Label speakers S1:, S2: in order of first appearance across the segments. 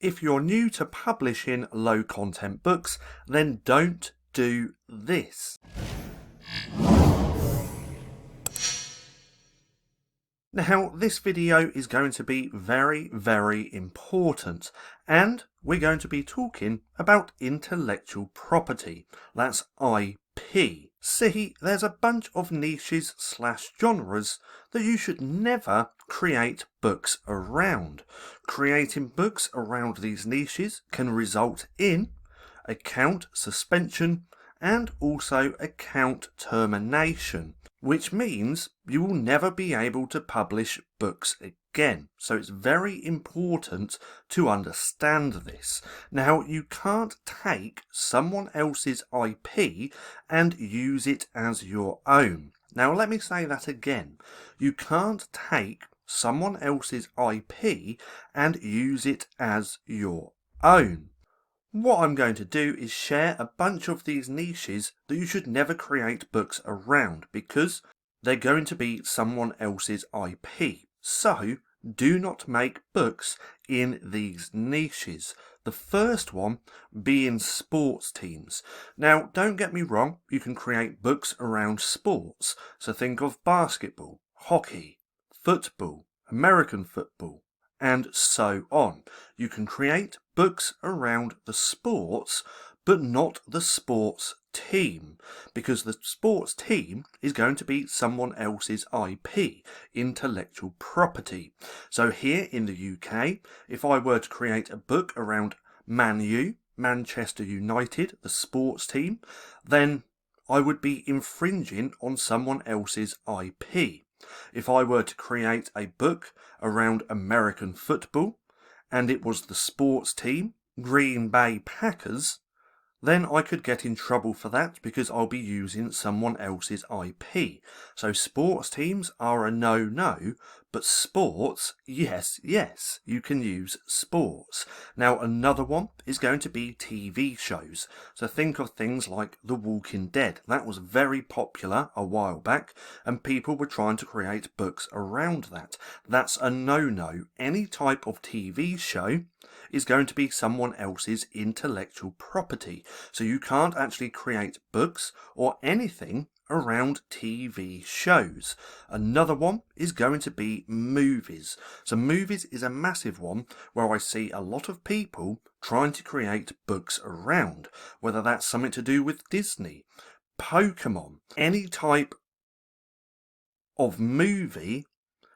S1: If you're new to publishing low content books, then don't do this. Now, this video is going to be very important, and we're going to be talking about intellectual property. That's IP. See, there's a bunch of niches / genres that you should never create books around. Creating books around these niches can result in account suspension and also account termination, which means you will never be able to publish books again. So it's very important to understand this. Now, you can't take someone else's IP and use it as your own. Now, let me say that again. You can't take someone else's IP and use it as your own. What I'm going to do is share a bunch of these niches that you should never create books around because they're going to be someone else's IP. So do not make books in these niches. The first one being sports teams. Now, don't get me wrong, you can create books around sports. So think of basketball, hockey, football, American football, and so on. You can create books around the sports, but not the sports team, because the sports team is going to be someone else's IP, intellectual property. So here in the UK, if I were to create a book around Man U, Manchester United, the sports team, then I would be infringing on someone else's IP. If I were to create a book around American football and it was the sports team, Green Bay Packers, then I could get in trouble for that because I'll be using someone else's IP. So sports teams are a no-no, but sports, yes, you can use sports. Now, another one is going to be TV shows. So think of things like The Walking Dead. That was very popular a while back, and people were trying to create books around that. That's a no-no. Any type of TV show is going to be someone else's intellectual property. So you can't actually create books or anything around TV shows. Another one is going to be movies. So movies is a massive one where I see a lot of people trying to create books around, whether that's something to do with Disney, Pokemon, any type of movie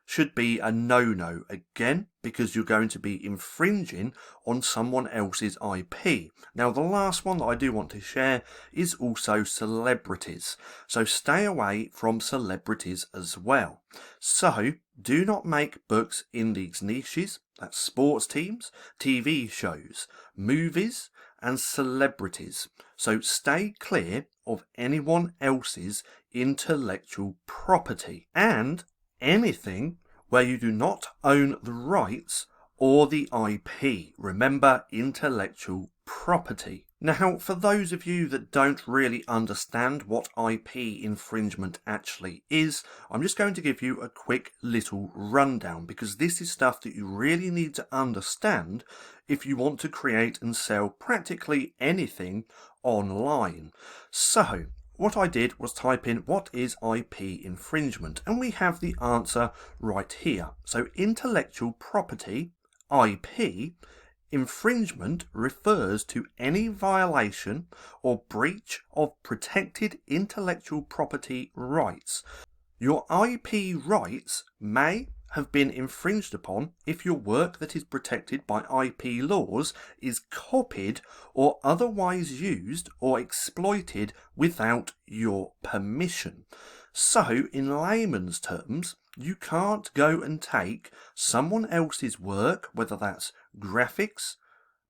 S1: should be a no-no again, because you're going to be infringing on someone else's IP. Now, the last one that I do want to share is also celebrities. So stay away from celebrities as well. So do not make books in these niches. That's sports teams, TV shows, movies, and celebrities. So stay clear of anyone else's intellectual property and anything where you do not own the rights or the IP. Remember, intellectual property. Now, for those of you that don't really understand what IP infringement actually is, I'm just going to give you a quick little rundown, because this is stuff that you really need to understand if you want to create and sell practically anything online. So what I did was type in what is IP infringement, and we have the answer right here. So intellectual property, IP, infringement refers to any violation or breach of protected intellectual property rights. Your IP rights may have been infringed upon if your work that is protected by IP laws is copied or otherwise used or exploited without your permission. So, in layman's terms, you can't go and take someone else's work, whether that's graphics,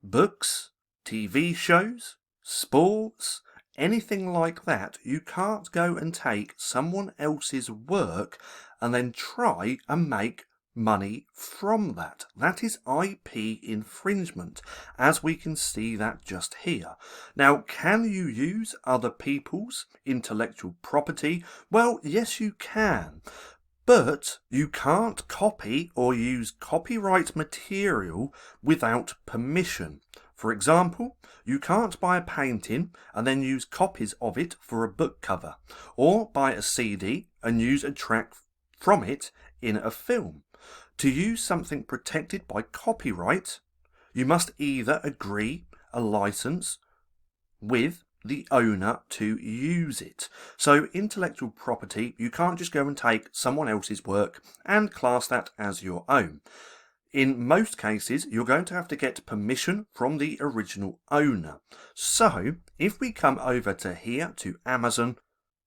S1: books, TV shows, sports, anything like that. You can't go and take someone else's work and then try and make money from that. That is IP infringement, as we can see that just here. Now, can you use other people's intellectual property? Well, yes, you can. But you can't copy or use copyright material without permission. For example, you can't buy a painting and then use copies of it for a book cover, or buy a CD and use a track from it in a film. To use something protected by copyright, you must either agree a license with the owner to use it. So intellectual property, you can't just go and take someone else's work and class that as your own. In most cases, you're going to have to get permission from the original owner. So if we come over to here to Amazon,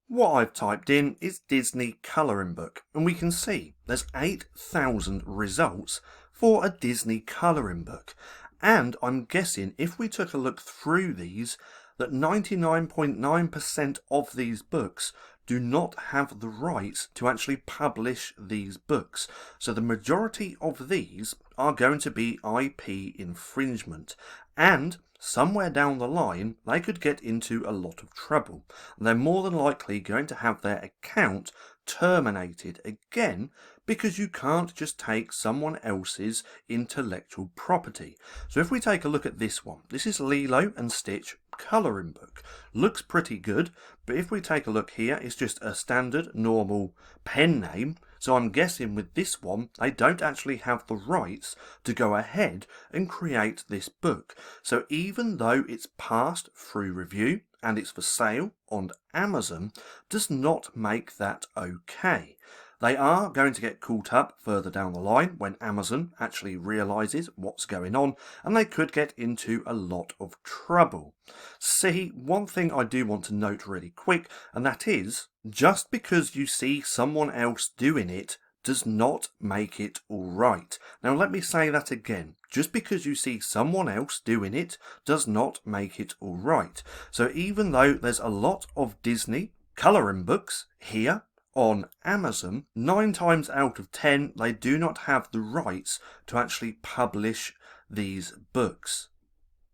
S1: what I've typed in is Disney colouring book, and we can see there's 8,000 results for a Disney colouring book. And I'm guessing if we took a look through these, that 99.9% of these books do not have the rights to actually publish these books. So the majority of these are going to be IP infringement. And somewhere down the line, they could get into a lot of trouble. They're more than likely going to have their account terminated again, because you can't just take someone else's intellectual property. So if we take a look at this one, this is Lilo and Stitch colouring book. Looks pretty good, but if we take a look here, it's just a standard normal pen name. So I'm guessing with this one, they don't actually have the rights to go ahead and create this book. So even though it's passed through review and it's for sale on Amazon, does not make that okay. They are going to get caught up further down the line when Amazon actually realises what's going on, and they could get into a lot of trouble. See, one thing I do want to note really quick, and that is, just because you see someone else doing it does not make it alright. Now let me say that again. Just because you see someone else doing it does not make it alright. So even though there's a lot of Disney colouring books here on Amazon, 9 times out of 10 they do not have the rights to actually publish these books,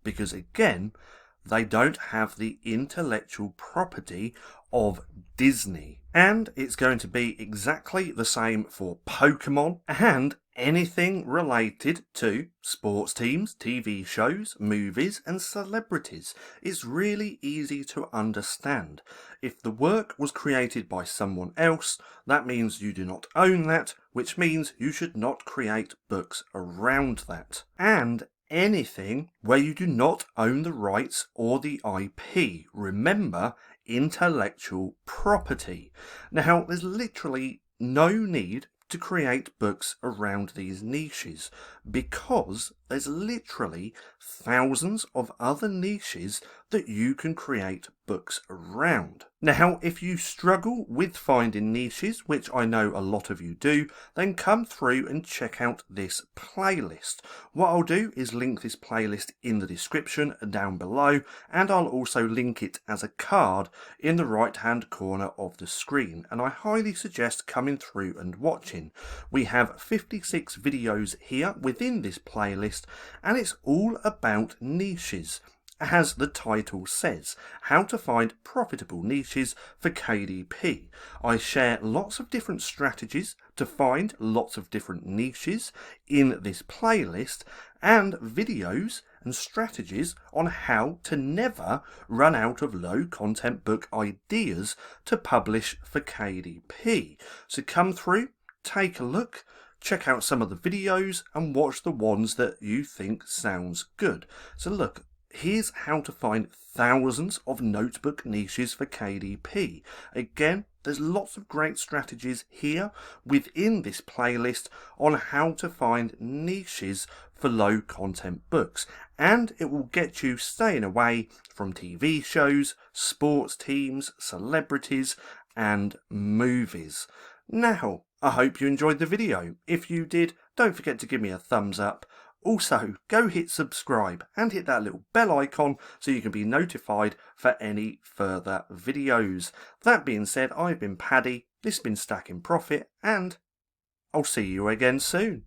S1: because again, they don't have the intellectual property of Disney. And it's going to be exactly the same for Pokemon and anything related to sports teams, TV shows, movies and celebrities. It's really easy to understand. If the work was created by someone else, that means you do not own that, which means you should not create books around that. And anything where you do not own the rights or the IP. Remember, intellectual property. Now, there's literally no need to create books around these niches, because there's literally thousands of other niches that you can create books around. Now, if you struggle with finding niches, which I know a lot of you do, then come through and check out this playlist. What I'll do is link this playlist in the description down below, and I'll also link it as a card in the right hand corner of the screen, and I highly suggest coming through and watching. We have 56 videos here within this playlist, and it's all about niches. As the title says, how to find profitable niches for KDP. I share lots of different strategies to find lots of different niches in this playlist, and videos and strategies on how to never run out of low content book ideas to publish for KDP. So come through, take a look, check out some of the videos and watch the ones that you think sounds good. So look, here's how to find thousands of notebook niches for KDP. Again, there's lots of great strategies here within this playlist on how to find niches for low content books, and it will get you staying away from TV shows, sports teams, celebrities and movies. Now, I hope you enjoyed the video. If you did, don't forget to give me a thumbs up. Also, go hit subscribe and hit that little bell icon so you can be notified for any further videos. That being said, I've been Paddy, this has been Stacking Profit, and I'll see you again soon.